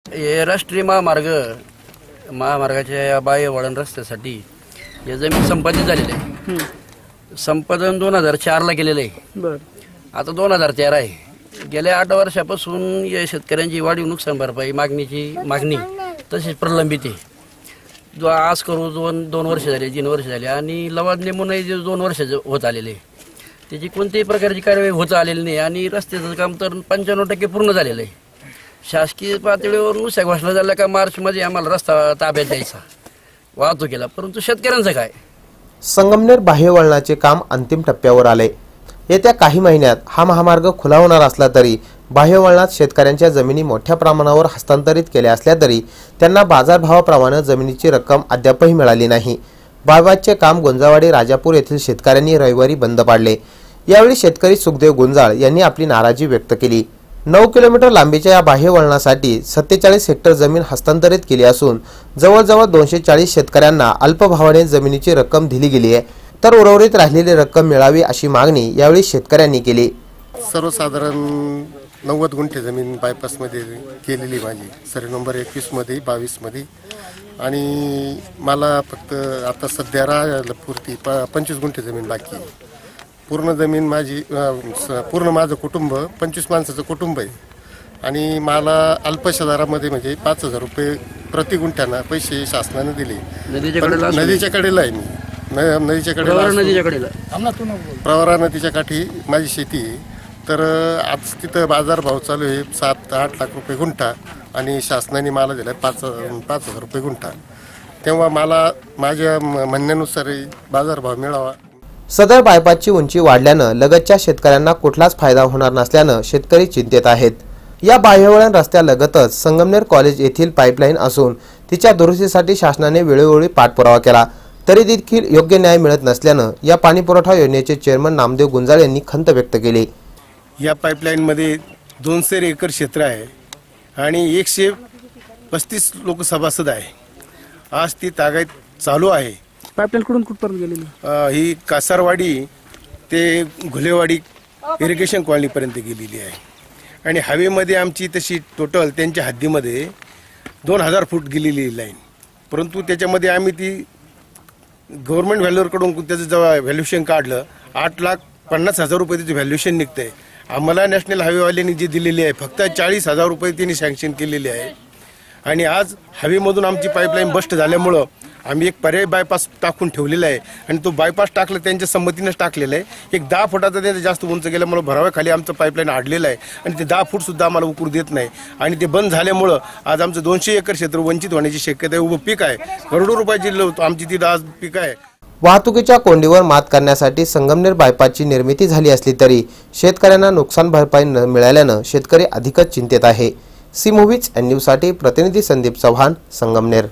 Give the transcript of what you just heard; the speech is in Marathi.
हे राष्ट्रीय महामार्गाच्या या बाह्य वळण रस्त्यासाठी हे जमीन संपादित झालेली आहे. संपादन 2004ला केलेलं आहे. आता 2013 आहे. गेल्या 8 वर्षापासून या शेतकऱ्यांची वाढीव नुकसान भरपाई मागणी तशीच प्रलंबित आहे. जो आज करू 2 वर्ष झाले, 3 वर्ष झाले आणि लवाद नेमूनही 2 वर्ष होत आलेले, त्याची कोणत्याही प्रकारची कार्यवाही होत आलेली नाही आणि रस्त्याचं काम तर 95% पूर्ण झालेलं आहे. शासकीय पातळीवर नुसत्या घोषणा झाल्या का मार्चमध्ये आम्हाला रस्ता ताब्यात द्यायचा वाहतुकीला, परंतु शेतकऱ्यांचं काय? संगमनेर बाह्य वळणाचे काम अंतिम टप्प्यावर आले. येत्या काही महिन्यात हा महामार्ग खुला होणार असला तरी बाह्य वळणात शेतकऱ्यांच्या जमिनी मोठ्या प्रमाणावर हस्तांतरित केल्या असल्या तरी त्यांना बाजारभावाप्रमाणे जमिनीची रक्कम अद्यापही मिळाली नाही. बायपासचे काम गुंजावाडी राजापूर येथील शेतकऱ्यांनी रविवारी बंद पाडले. यावेळी शेतकरी सुखदेव गुंजाळ यांनी आपली नाराजी व्यक्त केली. 9 किलोमीटर लांबीच्या या बाह्य वळणासाठी 47 हेक्टर जमीन हस्तांतरित केली असून जवळजवळ 240 शेतकऱ्यांना अल्पभावाने जमिनीची रक्कम दिली गेली आहे, तर उर्वरित राहिलेली रक्कम मिळावी अशी मागणी यावेळी शेतकऱ्यांनी केली. सर्वसाधारण 90 गुंठे जमीन बायपासमध्ये केलेली माझी सर्वे नंबर 21 मध्ये 22 मध्ये, आणि मला फक्त आता सध्या राहायला पुरती 25 गुंठे जमीन बाकी आहे. पूर्ण जमीन माझी पूर्ण माझं कुटुंब 25 माणसाचं कुटुंब आहे आणि मला अल्पशा दरामध्ये म्हणजे 5,000 रुपये प्रति गुंठ्यानं पैसे शासनाने दिले. नदीच्या कडेला आहे मी, प्रवरा नदीच्या काठी माझी शेती आहे. तर आज तिथं बाजारभाव चालू आहे 7-8 लाख रुपये गुंठा आणि शासनाने मला दिला 5,000 रुपये गुंठा. तेव्हा मला माझ्या म्हणण्यानुसार बाजारभाव मिळावा. सदर बायपासची उंची वाढल्यानं लगतच्या शेतकऱ्यांना कुठलाच फायदा होणार नसल्यानं शेतकरी चिंतेत आहेत. या बाह्यवळण रस्त्यालगतच संगमनेर कॉलेज येथील पाईपलाईन असून तिच्या दुरुस्तीसाठी शासनाने वेळोवेळी पाठपुरावा केला तरी देखील योग्य न्याय मिळत नसल्यानं या पाणीपुरवठा योजनेचे चेअरमन नामदेव गुंजाळ यांनी खंत व्यक्त केली. या पाईपलाईनमध्ये 200 एकर क्षेत्र आहे आणि 135 लोक सभासद आहे. आज ती तागायत चालू आहे. पाईपलाईन कुठून कुठपर्यंत गेलेली? ही कासारवाडी ते घुलेवाडी इरिगेशन कॉलनीपर्यंत गेलेली आहे आणि हवेमध्ये आमची तशी टोटल त्यांच्या हद्दीमध्ये 2000 फूट गेलेली लाईन, परंतु त्याच्यामध्ये आम्ही ती गव्हर्नमेंट व्हॅल्यूअरकडून त्याचं जेव्हा व्हॅल्युएशन काढलं 8,50,000 रुपये त्याचं व्हॅल्युएशन निघतंय. आम्हाला नॅशनल हायवेवाल्यांनी जी दिलेली आहे फक्त 40,000 रुपये त्यांनी सँक्शन केलेली आहे आणि आज हवेमधून आमची पाईपलाईन बस्ट झाल्यामुळं आम्ही एक पर्याय बायपास टाकून ठेवलेला आहे आणि तो बायपास टाकला त्यांच्या संमतीनेच टाकलेला आहे. एक 10 फुटाचा त्यांचं जास्त उंच गेल्यामुळे भराव्याखाली आमचं पाईपलाईन अडलेलं आहे आणि ते 10 फूट सुद्धा आम्हाला उकरू देत नाही आणि ते बंद झाल्यामुळं आज आमचं 200 एकर क्षेत्र वंचित होण्याची शक्यता आहे. उभं पीक आहे, करोडो रुपयाची आमची ती आज पीक आहे. वाहतुकीच्या कोंडीवर मात करण्यासाठी संगमनेर बायपासची निर्मिती झाली असली तरी शेतकऱ्यांना नुकसान भरपाई न मिळाल्यानं शेतकरी अधिकच चिंतेत आहे. सी मूव्हीज न्यूजसाठी प्रतिनिधी संदीप चव्हाण, संगमनेर.